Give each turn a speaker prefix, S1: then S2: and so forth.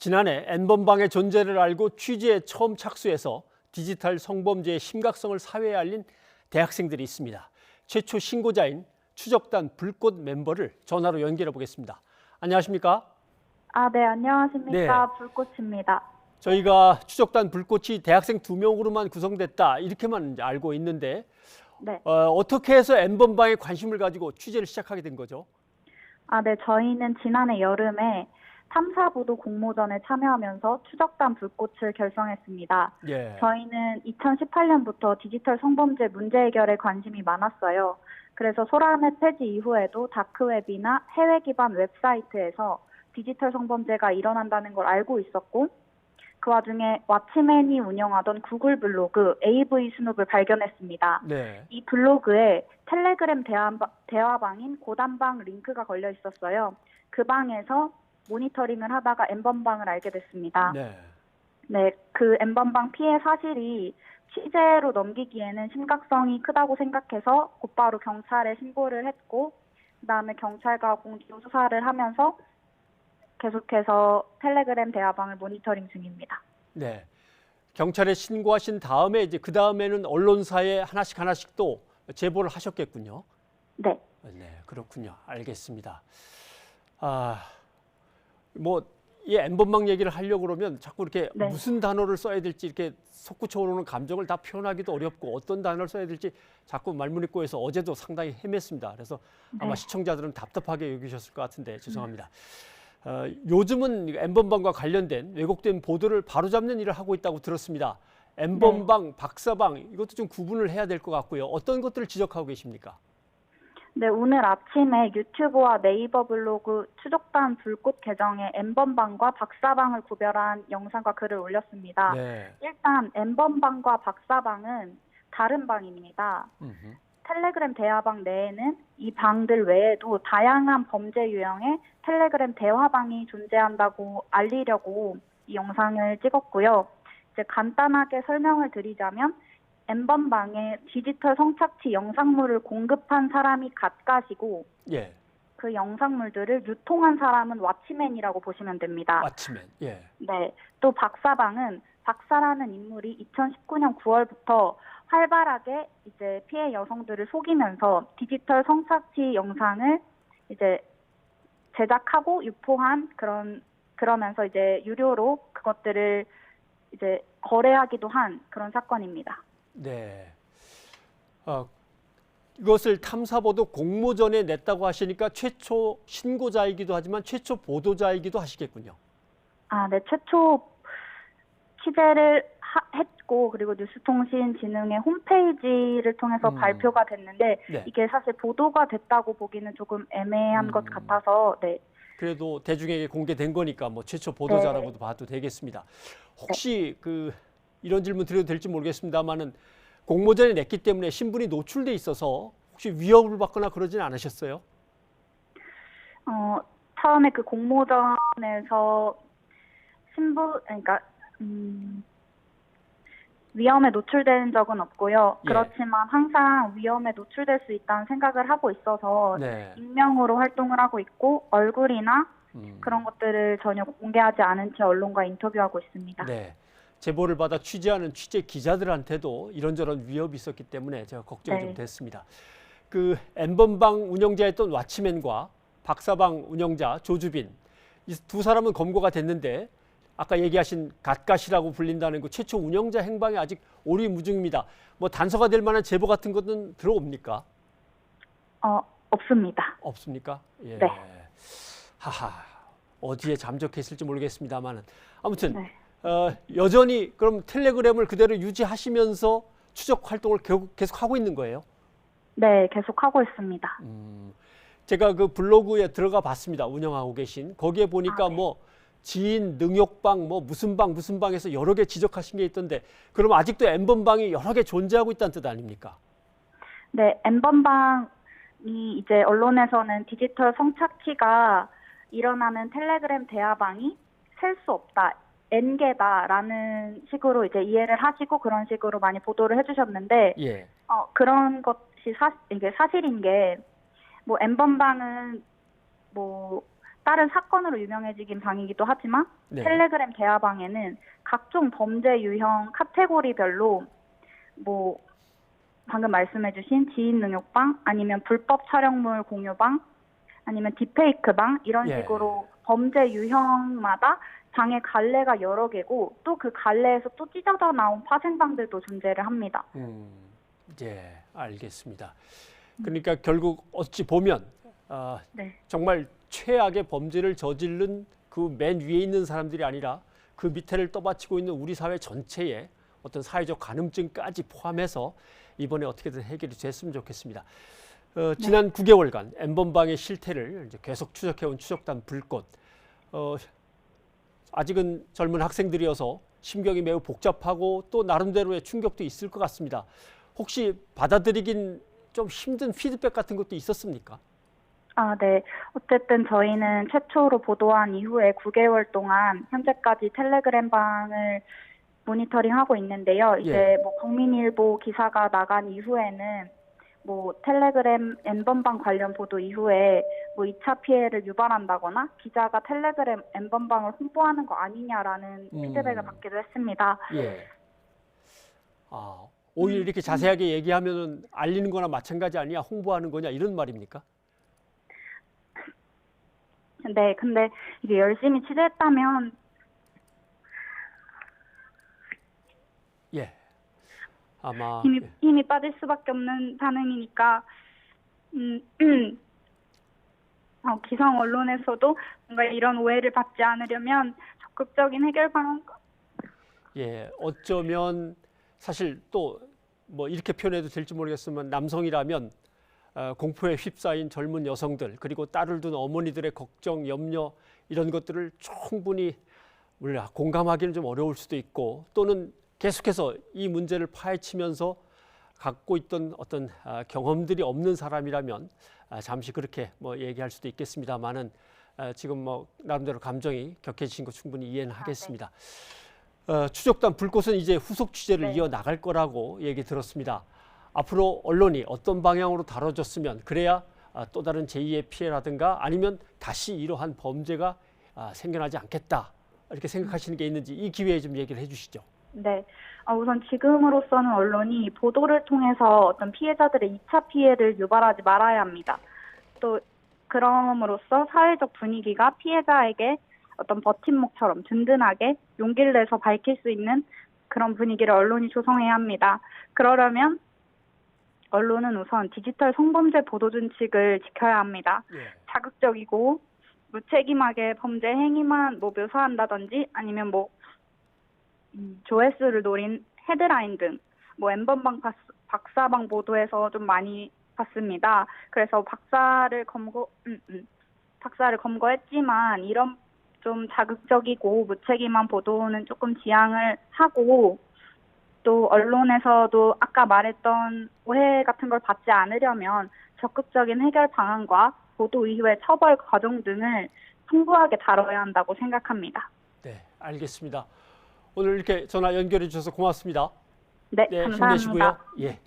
S1: 지난해 N번방의 존재를 알고 취재에 처음 착수해서 디지털 성범죄의 심각성을 사회에 알린 대학생들이 있습니다. 최초 신고자인 추적단 불꽃 멤버를 전화로 연결해 보겠습니다. 안녕하십니까?
S2: 네, 안녕하십니까.
S1: 네.
S2: 불꽃입니다.
S1: 저희가 추적단 불꽃이 대학생 2명으로만 구성됐다 이렇게만 이제 알고 있는데
S2: 네.
S1: 어떻게 해서 N번방에 관심을 가지고 취재를 시작하게 된 거죠?
S2: 네, 저희는 지난해 여름에 탐사보도 공모전에 참여하면서 추적단 불꽃을 결성했습니다.
S1: 예.
S2: 저희는 2018년부터 디지털 성범죄 문제 해결에 관심이 많았어요. 그래서 소라넷 폐지 이후에도 다크웹이나 해외 기반 웹사이트에서 디지털 성범죄가 일어난다는 걸 알고 있었고, 그 와중에 왓츠맨이 운영하던 구글 블로그 AV 스눕을 발견했습니다.
S1: 네.
S2: 이 블로그에 텔레그램 대화방인 고단방 링크가 걸려 있었어요. 그 방에서 모니터링을 하다가 N번방을 알게 됐습니다.
S1: 네.
S2: 네, 그 N번방 피해 사실이 취재로 넘기기에는 심각성이 크다고 생각해서 곧바로 경찰에 신고를 했고, 그다음에 경찰과 공조 수사를 하면서 계속해서 텔레그램 대화방을 모니터링 중입니다.
S1: 네. 경찰에 신고하신 다음에 이제 그 다음에는 언론사에 하나씩 또 제보를 하셨겠군요.
S2: 네.
S1: 네, 그렇군요. 알겠습니다. 이 N번방 얘기를 하려고 그러면 자꾸 이렇게
S2: 네.
S1: 무슨 단어를 써야 될지 이렇게 솟구쳐 오르는 감정을 다 표현하기도 어렵고 어떤 단어를 써야 될지 자꾸 말문이꼬여서 어제도 상당히 헤맸습니다. 그래서 아마
S2: 네.
S1: 시청자들은 답답하게 여기셨을 것 같은데 죄송합니다. 요즘은 N번방과 관련된 왜곡된 보도를 바로잡는 일을 하고 있다고 들었습니다. N번방, 박사방 이것도 좀 구분을 해야 될 것 같고요. 어떤 것들을 지적하고 계십니까?
S2: 네, 오늘 아침에 유튜브와 네이버 블로그 추적단 불꽃 계정에 N번방과 박사방을 구별한 영상과 글을 올렸습니다.
S1: 네.
S2: 일단 N번방과 박사방은 다른 방입니다. 텔레그램 대화방 내에는 이 방들 외에도 다양한 범죄 유형의 텔레그램 대화방이 존재한다고 알리려고 이 영상을 찍었고요. 이제 간단하게 설명을 드리자면 N번방에 디지털 성착취 영상물을 공급한 사람이 갓갓이고,
S1: 예.
S2: 그 영상물들을 유통한 사람은 왓츠맨이라고 보시면 됩니다.
S1: 왓츠맨. 예.
S2: 네. 또 박사방은 박사라는 인물이 2019년 9월부터 활발하게 이제 피해 여성들을 속이면서 디지털 성착취 영상을 이제 제작하고 유포한 그러면서 이제 유료로 그것들을 이제 거래하기도 한 그런 사건입니다.
S1: 네. 이것을 탐사보도 공모전에 냈다고 하시니까 최초 신고자이기도 하지만 최초 보도자이기도 하시겠군요.
S2: 네. 최초 취재를 했고, 그리고 뉴스통신진흥의 홈페이지를 통해서 발표가 됐는데,
S1: 네.
S2: 이게 사실 보도가 됐다고 보기는 조금 애매한 것 같아서, 네.
S1: 그래도 대중에게 공개된 거니까 뭐 최초 보도자라고도
S2: 네.
S1: 봐도 되겠습니다. 혹시 이런 질문 드려도 될지 모르겠습니다만은 공모전에 냈기 때문에 신분이 노출돼 있어서 혹시 위협을 받거나 그러지는 않으셨어요?
S2: 처음에 그 공모전에서 위험에 노출된 적은 없고요.
S1: 예.
S2: 그렇지만 항상 위험에 노출될 수 있다는 생각을 하고 있어서
S1: 네.
S2: 익명으로 활동을 하고 있고, 얼굴이나 그런 것들을 전혀 공개하지 않은 채 언론과 인터뷰하고 있습니다.
S1: 네. 제보를 받아 취재하는 취재 기자들한테도 이런저런 위협이 있었기 때문에 제가 걱정이
S2: 네.
S1: 좀 됐습니다. 그 N번방 운영자였던 왓츠맨과 박사방 운영자 조주빈 이 두 사람은 검거가 됐는데 아까 얘기하신 갓갓이라고 불린다는 그 최초 운영자 행방이 아직 오리무중입니다. 뭐 단서가 될 만한 제보 같은 것은 들어옵니까?
S2: 없습니다.
S1: 없습니까? 예.
S2: 네.
S1: 하하. 어디에 잠적했을지 모르겠습니다만은 아무튼
S2: 네.
S1: 여전히 그럼 텔레그램을 그대로 유지하시면서 추적 활동을 계속 하고 있는 거예요?
S2: 네, 계속 하고 있습니다.
S1: 제가 그 블로그에 들어가 봤습니다. 운영하고 계신. 거기에 보니까
S2: 네.
S1: 뭐 지인 능욕방 뭐 무슨 방에서 여러 개 지적하신 게 있던데 그럼 아직도 N번방이 여러 개 존재하고 있다는 뜻 아닙니까?
S2: 네, N번방이 이제 언론에서는 디지털 성착취가 일어나는 텔레그램 대화방이 셀 수 없다. N개다라는 식으로 이제 이해를 하시고 그런 식으로 많이 보도를 해주셨는데,
S1: 예.
S2: 그런 것이 이게 사실인 게, 뭐 N번방은 뭐 다른 사건으로 유명해지긴 방이기도 하지만
S1: 네.
S2: 텔레그램 대화방에는 각종 범죄 유형 카테고리별로 뭐 방금 말씀해주신 지인 능욕방 아니면 불법 촬영물 공유방 아니면 딥페이크방 이런
S1: 예.
S2: 식으로 범죄 유형마다 방의 갈래가 여러 개고 또 그 갈래에서 또 찢어져 나온 파생방들도 존재를 합니다.
S1: 예, 알겠습니다. 그러니까 결국 어찌 보면
S2: 네.
S1: 정말 최악의 범죄를 저지른 그 맨 위에 있는 사람들이 아니라 그 밑에를 떠받치고 있는 우리 사회 전체의 어떤 사회적 가늠증까지 포함해서 이번에 어떻게든 해결이 됐으면 좋겠습니다. 지난 9개월간 N번방의 실태를 이제 계속 추적해온 추적단 불꽃. 아직은 젊은 학생들이어서 심경이 매우 복잡하고 또 나름대로의 충격도 있을 것 같습니다. 혹시 받아들이긴 좀 힘든 피드백 같은 것도 있었습니까?
S2: 네. 어쨌든 저희는 최초로 보도한 이후에 9개월 동안 현재까지 텔레그램 방을 모니터링하고 있는데요. 이제 뭐 국민일보 기사가 나간 이후에는 뭐 텔레그램 N번방 관련 보도 이후에 뭐 2차 피해를 유발한다거나 기자가 텔레그램 N번방을 홍보하는 거 아니냐라는 피드백을 받기도 했습니다.
S1: 예. 오히려 이렇게 자세하게 얘기하면은 알리는 거나 마찬가지 아니야? 홍보하는 거냐? 이런 말입니까?
S2: 네, 근데 이게 열심히 취재했다면
S1: 예. 아마
S2: 힘이 빠질 수밖에 없는 반응이니까 기성 언론에서도 뭔가 이런 오해를 받지 않으려면 적극적인 해결 방안
S1: 어쩌면 사실 또 뭐 이렇게 표현해도 될지 모르겠지만 남성이라면 공포에 휩싸인 젊은 여성들 그리고 딸을 둔 어머니들의 걱정, 염려 이런 것들을 충분히 우리가 공감하기는 좀 어려울 수도 있고 또는 계속해서 이 문제를 파헤치면서 갖고 있던 어떤 경험들이 없는 사람이라면 잠시 그렇게 뭐 얘기할 수도 있겠습니다만은 지금 뭐 나름대로 감정이 격해지신 거 충분히 이해는 하겠습니다. 추적단 불꽃은 이제 후속 취재를 이어 나갈 거라고 얘기 들었습니다. 앞으로 언론이 어떤 방향으로 다뤄졌으면 그래야 또 다른 제2의 피해라든가 아니면 다시 이러한 범죄가 생겨나지 않겠다 이렇게 생각하시는 게 있는지 이 기회에 좀 얘기를 해주시죠.
S2: 네. 우선 지금으로서는 언론이 보도를 통해서 어떤 피해자들의 2차 피해를 유발하지 말아야 합니다. 또 그럼으로써 사회적 분위기가 피해자에게 어떤 버팀목처럼 든든하게 용기를 내서 밝힐 수 있는 그런 분위기를 언론이 조성해야 합니다. 그러려면 언론은 우선 디지털 성범죄 보도 준칙을 지켜야 합니다. 자극적이고 무책임하게 범죄 행위만 뭐 묘사한다든지 아니면 뭐 조회수를 노린 헤드라인 등 뭐 N번방 박사방 보도에서 좀 많이 봤습니다. 그래서 박사를 검거했지만 이런 좀 자극적이고 무책임한 보도는 조금 지양을 하고 또 언론에서도 아까 말했던 오해 같은 걸 받지 않으려면 적극적인 해결 방안과 보도 이후의 처벌 과정 등을 풍부하게 다뤄야 한다고 생각합니다.
S1: 네, 알겠습니다. 오늘 이렇게 전화 연결해 주셔서 고맙습니다.
S2: 네, 감사합니다.
S1: 힘내시고요. 예.